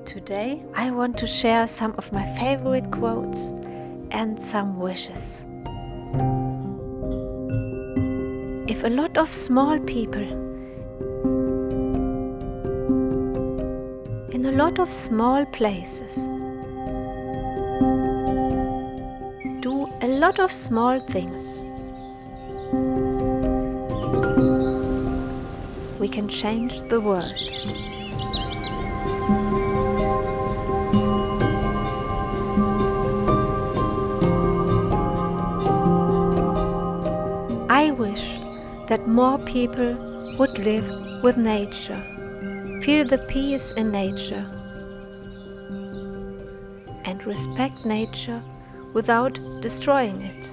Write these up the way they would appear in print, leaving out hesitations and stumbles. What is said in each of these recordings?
Today I want to share some of my favorite quotes and some wishes. If a lot of small people in a lot of small places do a lot of small things, we can change the world. I wish that more people would live with nature, feel the peace in nature, and respect nature without destroying it.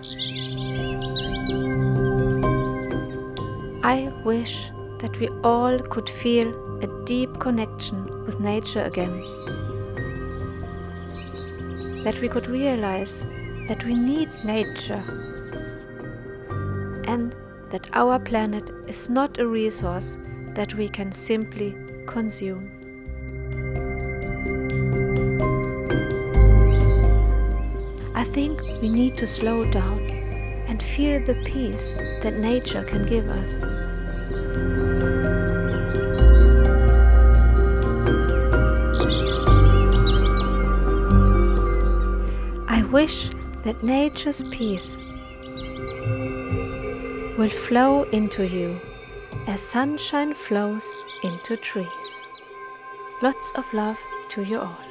I wish that we all could feel a deep connection with nature again, that we could realize that we need nature, and that our planet is not a resource that we can simply consume. I think we need to slow down and feel the peace that nature can give us. I wish that nature's peace will flow into you as sunshine flows into trees. Lots of love to you all.